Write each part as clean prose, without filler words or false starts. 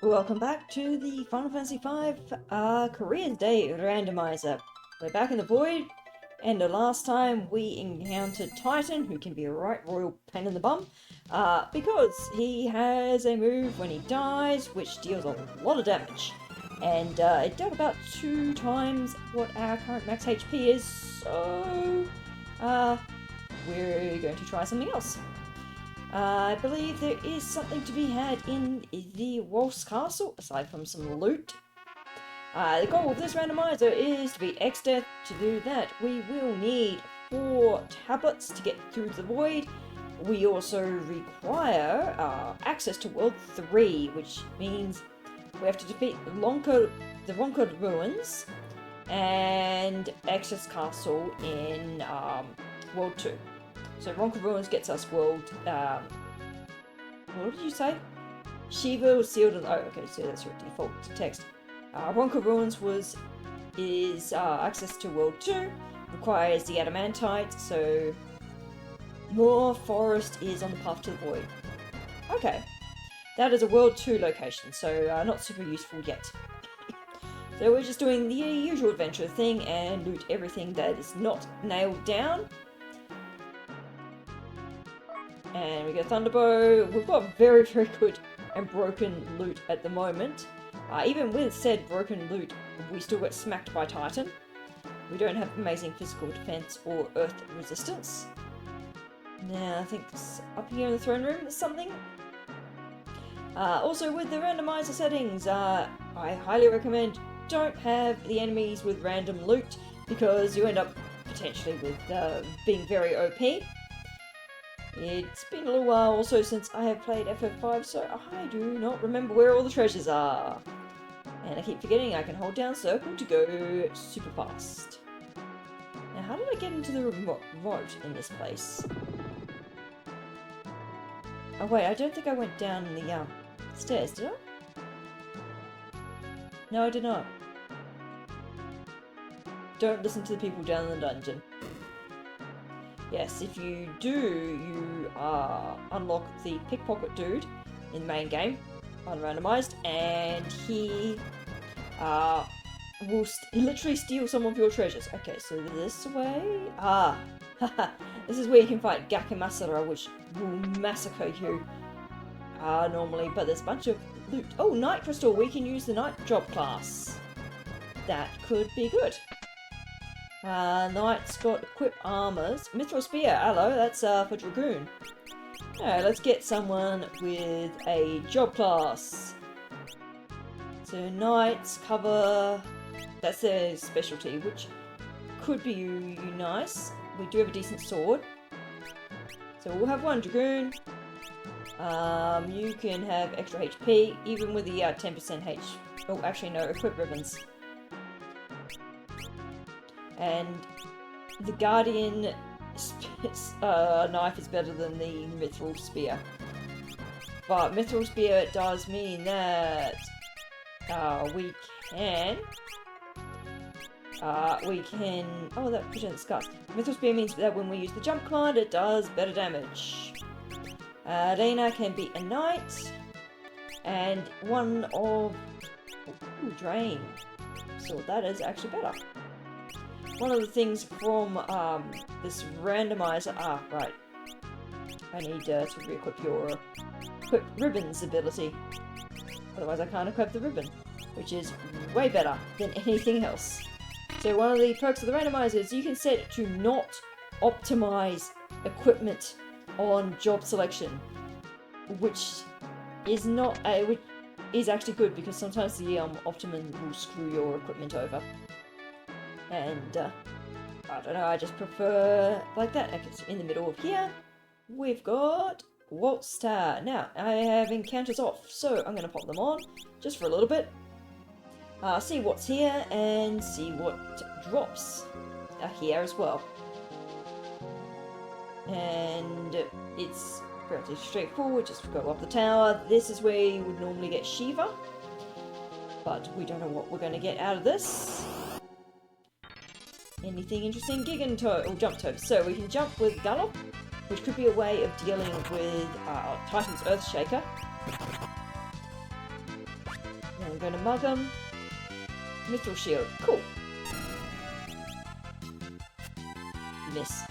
Welcome back to the Final Fantasy V Career Day Randomizer. We're back in the void, and the last time we encountered Titan, who can be a right royal pain in the bum, because he has a move when he dies, which deals a lot of damage. And it dealt about 2 times what our current max HP is, so we're going to try something else. I believe there is something to be had in the Wolf's Castle, aside from some loot. The goal of this randomizer is to be X-Death. To do that, we will need 4 tablets to get through the void. We also require access to World 3, which means we have to defeat the Ronka Ruins and Access Castle in World 2. So Ronka Ruins gets us World, what did you say? Shiva was sealed in, oh okay, so that's your default text. Ronka Ruins is access to World 2, requires the adamantite, so more forest is on the path to the void. Okay, that is a World 2 location, so not super useful yet. So we're just doing the usual adventure thing and loot everything that is not nailed down. And we get Thunderbow. We've got very, very good and broken loot at the moment. Even with said broken loot, we still get smacked by Titan. We don't have amazing physical defense or earth resistance. Now, I think up here in the throne room there's something. Also, with the randomizer settings, I highly recommend don't have the enemies with random loot because you end up potentially with being very OP. It's been a little while also since I have played FF5, so I do not remember where all the treasures are. And I keep forgetting I can hold down circle to go super fast. Now, how did I get into the remote in this place? Oh wait, I don't think I went down the stairs, did I? No, I did not. Don't listen to the people down in the dungeon. Yes, if you do, you unlock the pickpocket dude in the main game, unrandomized, and he will literally steal some of your treasures. Okay, so this way, this is where you can fight Gakimasara, which will massacre you normally, but there's a bunch of loot. Oh, Night Crystal, we can use the Night Job class. That could be good. Knight's got equip armors. Mithril Spear, hello, that's for Dragoon. Alright, let's get someone with a job class. So Knights cover, that's their specialty, which could be nice. We do have a decent sword. So we'll have one Dragoon. You can have extra HP, even with the 10% H. Oh, actually no, equip ribbons. And the Guardian knife is better than the Mithril Spear. But Mithril Spear does mean that we can... oh, that presents scars. Mithril Spear means that when we use the jump command, it does better damage. Dana can be a knight. And one of... Ooh, Drain. So that is actually better. One of the things from this randomizer... right. I need to re-equip your equip ribbons ability. Otherwise I can't equip the ribbon, which is way better than anything else. So one of the perks of the randomizer is you can set it to not optimize equipment on job selection, which is not which is actually good because sometimes the optimum will screw your equipment over. And, I don't know, I just prefer like that. Okay, so in the middle of here, we've got Waltz Star. Now, I have encounters off, so I'm going to pop them on, just for a little bit. See what's here, and see what drops are here as well. And it's relatively straightforward, just go up the tower. This is where you would normally get Shiva, but we don't know what we're going to get out of this. Anything interesting? Gigantoad, or Jump Toad. So we can jump with Gallop, which could be a way of dealing with Titan's Earthshaker. I'm going to mug him. Mithril shield. Cool. Miss.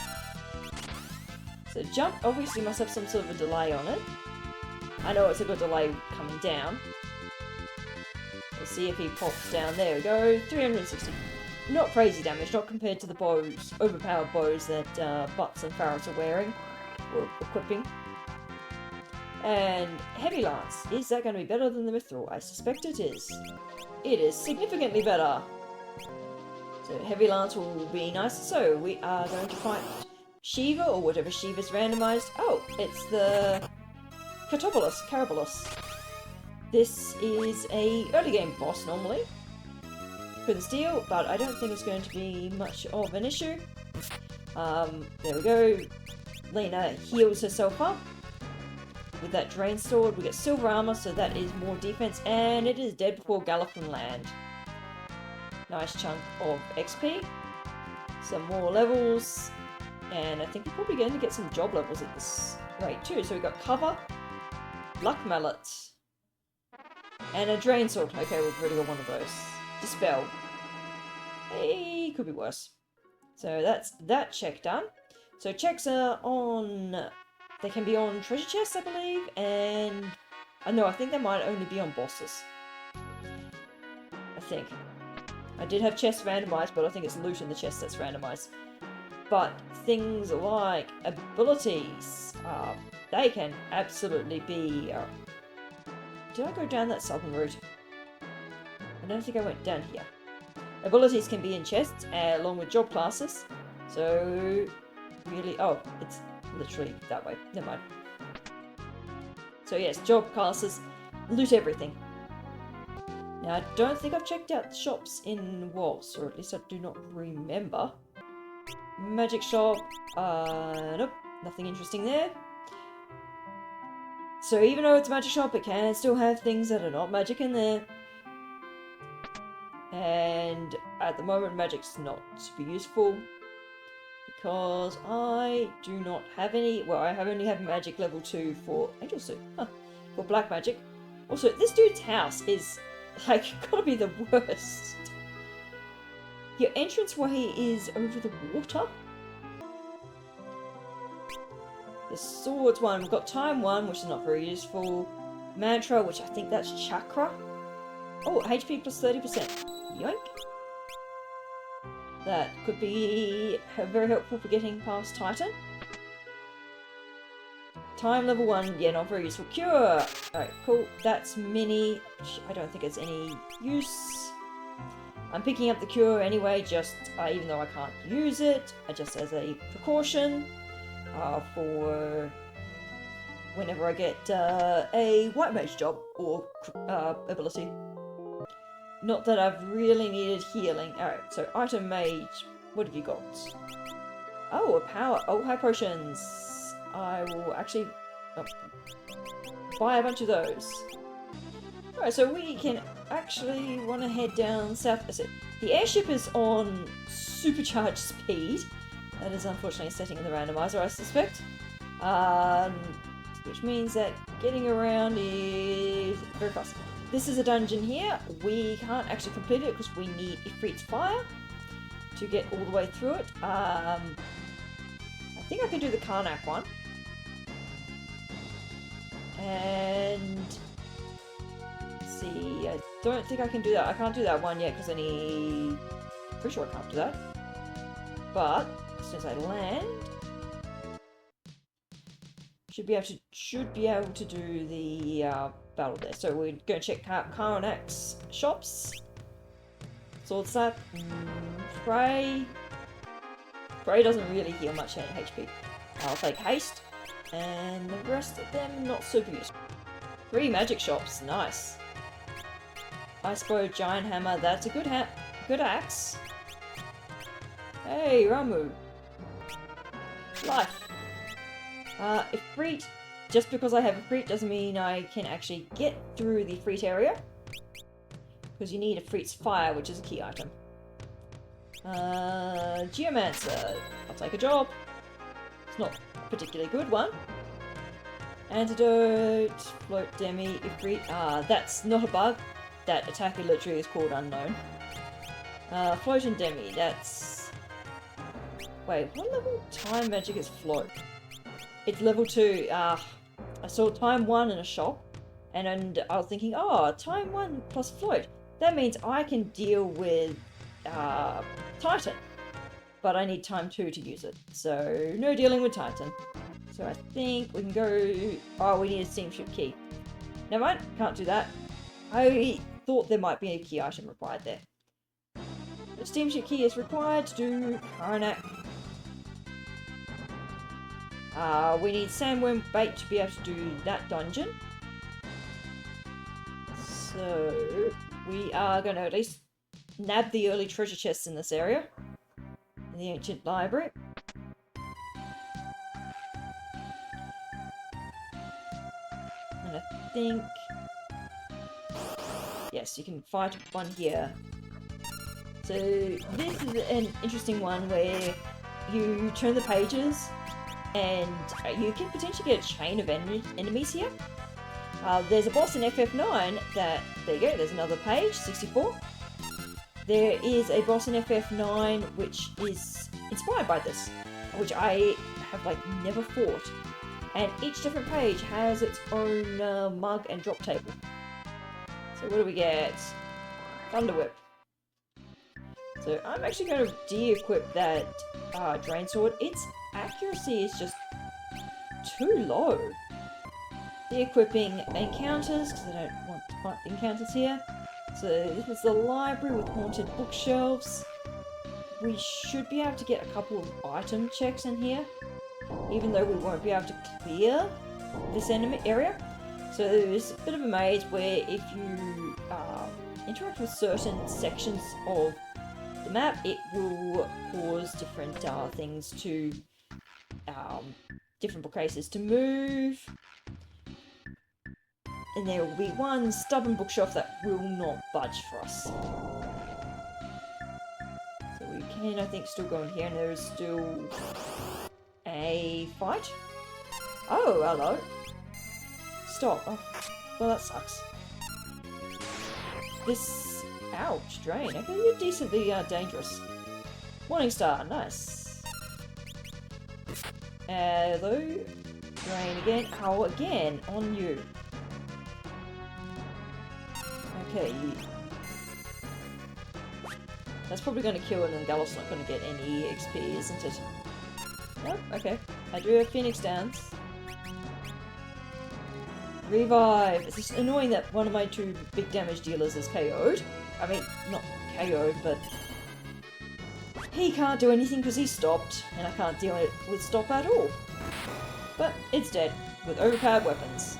So jump obviously must have some sort of a delay on it. I know it's a good delay coming down. Let's see if he pops down. There we go. 360. Not crazy damage, not compared to the bows, overpowered bows that Butts and Farrels are wearing, or equipping. And Heavy Lance, is that going to be better than the Mithril? I suspect it is. It is significantly better. So Heavy Lance will be nice. So we are going to fight Shiva, or whatever Shiva's randomized. Oh, it's the Carabolus. This is a early game boss normally for the steel, but I don't think it's going to be much of an issue. There we go. Lena heals herself up with that drain sword. We get silver armor, so that is more defense, and it is dead before Gallifin land. Nice chunk of XP. Some more levels, and I think we're probably going to get some job levels at this rate too. So we got cover, luck mallet, and a drain sword. Okay, we've already got one of those. Dispel. Hey, could be worse. So that's that check done. So checks are on, they can be on treasure chests, I believe, and no, I think they might only be on bosses. I think. I did have chests randomized, but I think it's loot in the chest that's randomized. But things like abilities, they can absolutely be... did I go down that southern route? I don't think I went down here. Abilities can be in chests, along with job classes. So, really... oh, it's literally that way. Never mind. So yes, job classes, loot everything. Now, I don't think I've checked out the shops in Waltz, or at least I do not remember. Magic shop, nope, nothing interesting there. So even though it's a magic shop, it can still have things that are not magic in there. And at the moment, magic's not super useful, because I do not have any, well, I only have magic level 2 for Angel Suit, for black magic. Also, this dude's house is, like, gotta be the worst. Your entranceway is over the water. The swords one, we've got time 1, which is not very useful. Mantra, which I think that's chakra. Oh, HP plus 30%. Yoink. That could be very helpful for getting past Titan. Time level 1, yeah, not very useful. Cure! Alright, cool. That's mini. I don't think it's any use. I'm picking up the cure anyway, just even though I can't use it, just as a precaution for whenever I get a white mage job or ability. Not that I've really needed healing. Alright, so item mage, what have you got? Oh, a power. Oh, high potions. I will actually buy a bunch of those. Alright, so we can actually want to head down south. The airship is on supercharged speed. That is unfortunately a setting in the randomizer, I suspect. Which means that getting around is very fast. This is a dungeon here. We can't actually complete it because we need Ifrit's Fire to get all the way through it. I think I can do the Karnak one. And let's see, I don't think I can do that. I can't do that one yet because I need... Pretty sure I can't do that. But as soon as I land, should be able to do the battle there. So we're going to check out Karnak's shops. Sword Slap, Prey. Prey doesn't really heal much HP. I'll take Haste, and the rest of them not super useful. 3 magic shops, nice. Ice Bow, Giant Hammer, that's a good axe. Hey, Ramu. Life. Ifrit, just because I have Ifrit doesn't mean I can actually get through the Ifrit area. Because you need Ifrit's Fire, which is a key item. Geomancer, I'll take a job. It's not a particularly good one. Antidote, Float Demi, Ifrit, that's not a bug. that attacker literally is called unknown. Float and Demi, that's... Wait, what level time magic is float? It's level 2. I saw time 1 in a shop, and I was thinking, oh, time 1 plus float. That means I can deal with Titan. But I need time 2 to use it. So, no dealing with Titan. So I think we can go... Oh, we need a steamship key. Never mind, can't do that. I thought there might be a key item required there. The steamship key is required to do Karanak. We need sandworm bait to be able to do that dungeon. So we are going to at least nab the early treasure chests in this area. In the ancient library. And I think... Yes, you can fight one here. So this is an interesting one where you turn the pages and you can potentially get a chain of enemies here. There's a boss in FF9 that... There you go, there's another page, 64. There is a boss in FF9 which is inspired by this, which I have like never fought. And each different page has its own mug and drop table. So what do we get? Thunder Whip. So I'm actually going to de-equip that Drain Sword. Its accuracy is just too low. De-equipping encounters, because I don't want to fight encounters here. So this is the library with haunted bookshelves. We should be able to get a couple of item checks in here, even though we won't be able to clear this enemy area. So there's a bit of a maze where if you interact with certain sections of the map, it will cause different things to, different bookcases to move. And there will be one stubborn bookshelf that will not budge for us. So we can, I think, still go in here, and there is still a fight. Oh, hello. Stop. Oh, well, that sucks. This... Ouch, Drain. Okay, you're decently dangerous. Morningstar, nice. Hello. Drain again. Ow, again. On you. Okay. That's probably going to kill it, and Gallop's not going to get any XP, isn't it? Nope, okay. I do have Phoenix Downs. Revive! It's just annoying that one of my two big damage dealers is KO'd. I mean, not KO'd, but... He can't do anything because he's stopped, and I can't deal with stop at all. But it's dead, with overpowered weapons.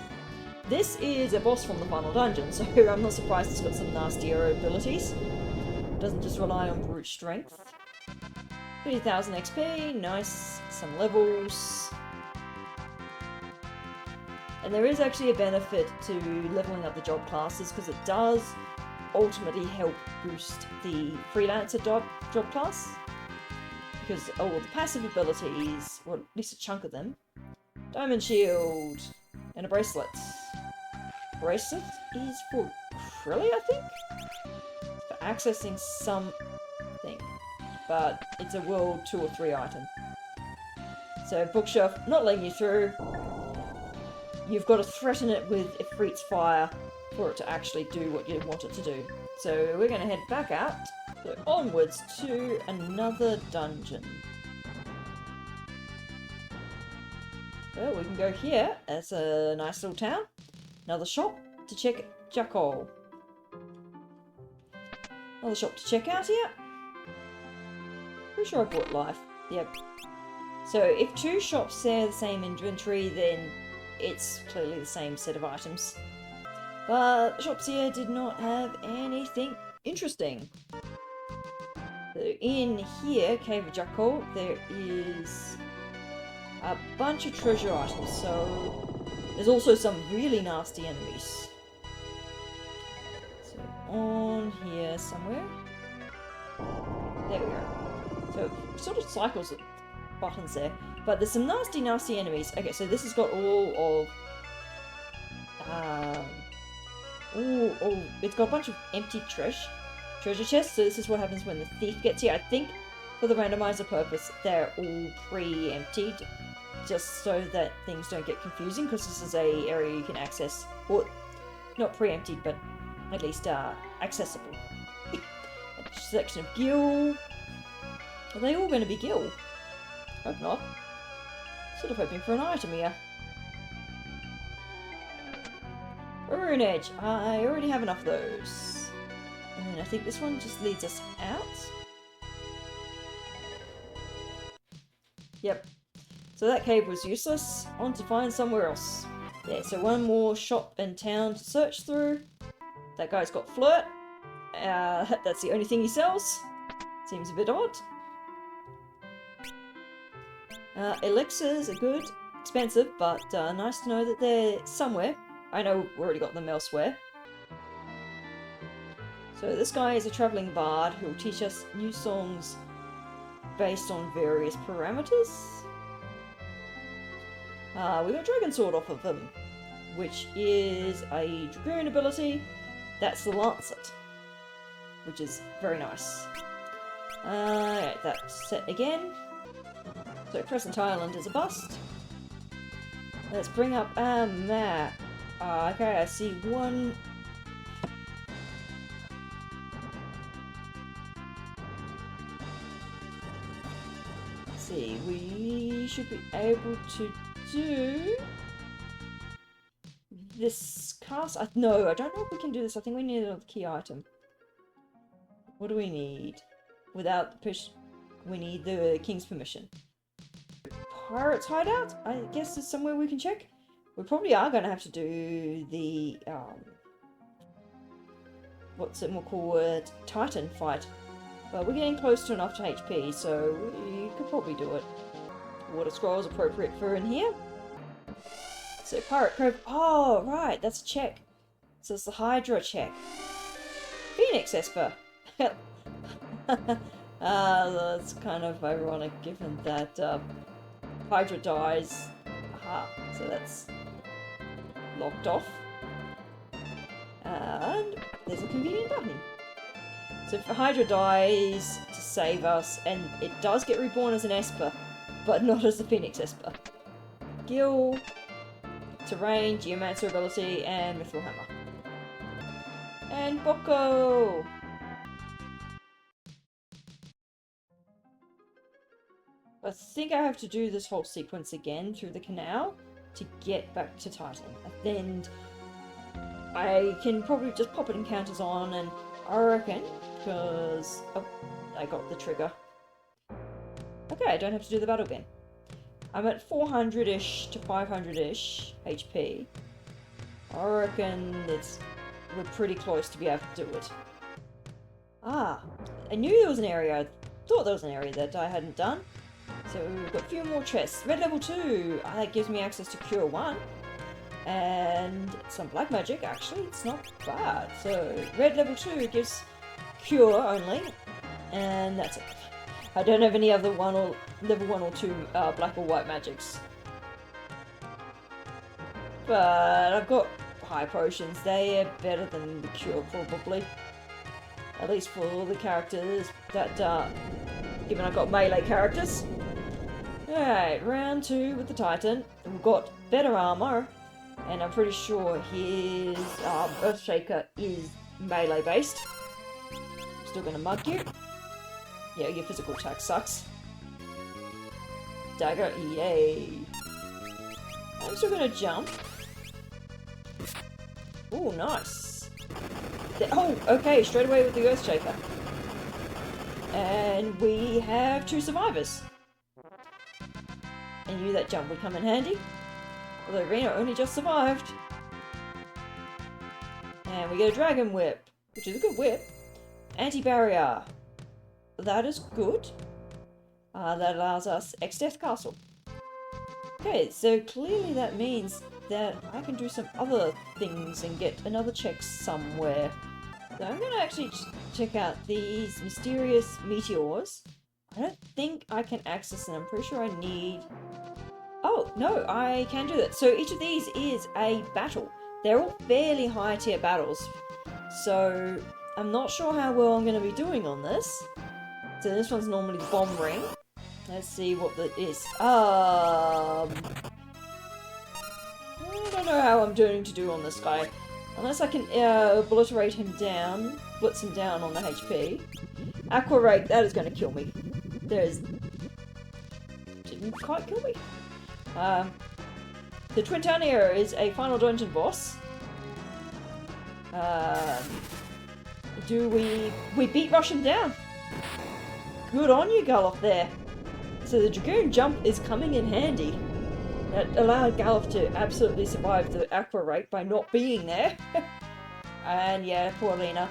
This is a boss from the final dungeon, so I'm not surprised it's got some nastier abilities. It doesn't just rely on brute strength. 30,000 XP, nice, some levels. And there is actually a benefit to leveling up the job classes, because it does ultimately help boost the freelancer job class. Because all the passive abilities, or at least a chunk of them, Diamond Shield, and a bracelet. Bracelet is for Krilly, I think? For accessing something. But it's a world 2 or 3 item. So bookshelf, not letting you through. You've got to threaten it with Ifrit's fire for it to actually do what you want it to do. So we're going to head back out, so onwards to another dungeon. Well, we can go here. That's a nice little town. Another shop to check Jackal. Another shop to check out here. Pretty sure I bought life. Yep. So if 2 shops share the same inventory, then it's clearly the same set of items. But the shops here did not have anything interesting. So in here, Cave of Jackal, there is a bunch of treasure items. So there's also some really nasty enemies. So on here somewhere. There we go. So it sort of cycles the buttons there. But there's some nasty enemies. Okay, so this has got all of Ooh, oh, it's got a bunch of empty treasure chests, so this is what happens when the thief gets here. I think for the randomizer purpose, they're all pre-emptied, just so that things don't get confusing, because this is a area you can access, or not pre-emptied, but at least accessible. A section of gil. Are they all going to be gil? Hope not. Sort of hoping for an item here. Rune Edge. I already have enough of those. And then I think this one just leads us out. Yep. So that cave was useless. On to find somewhere else. Yeah, so one more shop and town to search through. That guy's got flirt. That's the only thing he sells. Seems a bit odd. Elixirs are good. Expensive, but nice to know that they're somewhere. I know we've already got them elsewhere. So this guy is a travelling bard who will teach us new songs based on various parameters. We got Dragon Sword off of him, which is a Dragoon ability. That's the Lancet, which is very nice. That's set again. So Crescent Island is a bust. Let's bring up a map. Okay, I see one. Let's see, we should be able to do this cast. No, I don't know if we can do this. I think we need a key item. What do we need? Without the push, we need the king's permission. Pirates hideout? I guess there's somewhere we can check. We probably are going to have to do the, what's it more called, Titan fight. But we're getting close to enough to HP, so we could probably do it. Water scroll is appropriate for in here. So Pirate Cove, oh right, that's a check. So it's the Hydra check. Phoenix Esper. That's kind of ironic given that Hydra dies. Aha, so that's locked off. And there's a convenient button. So if Hydra dies to save us, and it does get reborn as an Esper, but not as the Phoenix Esper. Gil, Terrain, Geomancer ability, and Mithril Hammer. And Boko! I think I have to do this whole sequence again through the canal to get back to Titan. And then I can probably just pop it encounters on, and I reckon, because I got the trigger. Okay, I don't have to do the battle again. I'm at 400-ish to 500-ish HP. I reckon we're pretty close to be able to do it. Ah, I knew there was an area. I thought there was an area that I hadn't done. So we've got a few more chests. Red level 2, that gives me access to Cure 1. And some black magic, actually, it's not bad. So red level 2 gives Cure only, and that's it. I don't have any other level 1 or 2 black or white magics. But I've got high potions. They are better than the Cure, probably. At least for all the characters that, given I've got melee characters. Alright, round 2 with the Titan. We've got better armor, and I'm pretty sure his Earthshaker is melee based. Still gonna mug you. Yeah, your physical attack sucks. Dagger, yay. I'm still gonna jump. Ooh, nice. Oh, okay, straight away with the Earthshaker. And we have 2 survivors. I knew that jump would come in handy. Although Rena only just survived. And we get a Dragon Whip, which is a good whip. Anti-barrier. That is good. That allows us X-Death Castle. Okay, so clearly that means that I can do some other things and get another check somewhere. So I'm going to actually check out these mysterious meteors. I don't think I can access them. I'm pretty sure I need... Oh, no, I can do that. So each of these is a battle. they're all fairly high tier battles. So I'm not sure how well I'm going to be doing on this. So this one's normally the bomb ring. Let's see what that is. I don't know how I'm doing to do on this guy. Unless I can obliterate him down, blitz him down on the HP. Aqua Rake, that is going to kill me. Didn't quite kill me. The Twintanio is a final dungeon boss. We beat rush him down. Good on you, Galuf, there. So the Dragoon jump is coming in handy. That allowed Galuf to absolutely survive the Aqua Rake by not being there. And yeah, poor Lena.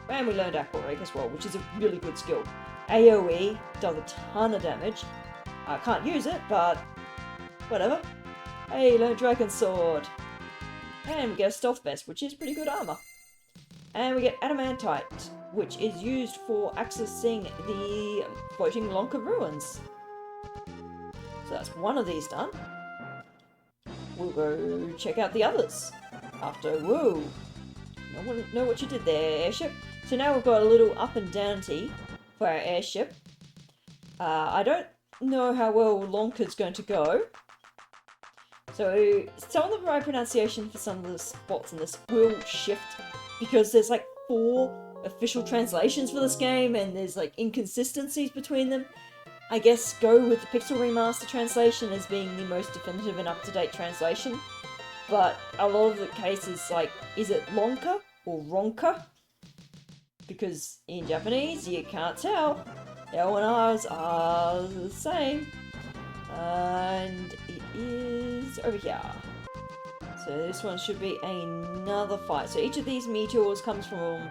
And we learned Aqua Rake as well, which is a really good skill. AoE does a ton of damage. I can't use it, but whatever. Hey, learned Dragon Sword. And we get a Stealth Vest, which is pretty good armor. And we get adamantite, which is used for accessing the floating Lonka ruins. So that's one of these done. We'll go check out the others after. Whoa! Know what you did there, airship. So now we've got a little up and down T for our airship. I don't know how well Lonka's going to go. So some of the right pronunciation for some of the spots in this will shift because there's like 4 official translations for this game and there's like inconsistencies between them. I guess go with the Pixel Remaster translation as being the most definitive and up-to-date translation. But a lot of the cases, like, is it Lonka or Ronka? Because in Japanese, you can't tell. L and R's are the same. And it is over here. So this one should be another fight. So each of these meteors comes from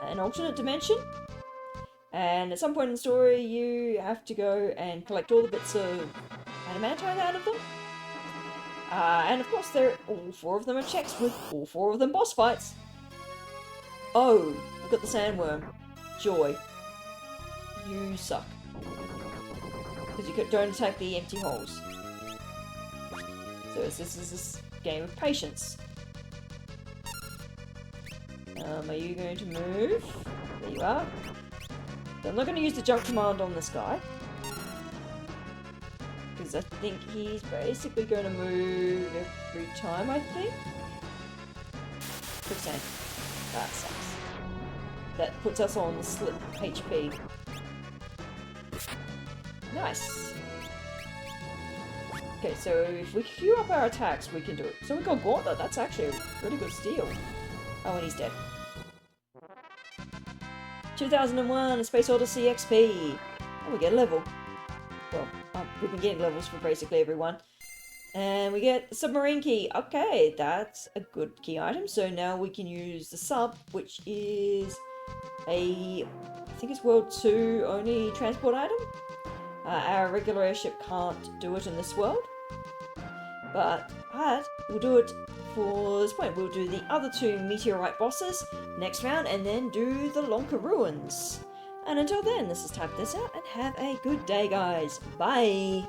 an alternate dimension. And at some point in the story, you have to go and collect all the bits of adamantite out of them. And of course, all 4 of them are checks with all 4 of them boss fights. Oh, we've got the sandworm. Joy. You suck. Because you don't attack the empty holes. So this is this game of patience. Are you going to move? There you are. So I'm not going to use the jump command on this guy. Because I think he's basically going to move every time, I think. Quicksand. That sucks. That puts us on the slip HP. Nice. Okay, so if we queue up our attacks, we can do it. So we got Gauntlet. That's actually a really good steal. Oh, and he's dead. 2001, A Space Odyssey XP. And we get a level. Well, we've been getting levels for basically everyone. And we get the submarine key. Okay, that's a good key item. So now we can use the sub, which is I think it's World 2 only transport item. Our regular airship can't do it in this world. But we'll do it for this point. We'll do the other 2 meteorite bosses next round and then do the Lonka ruins. And until then, this is Type This Out and have a good day, guys. Bye!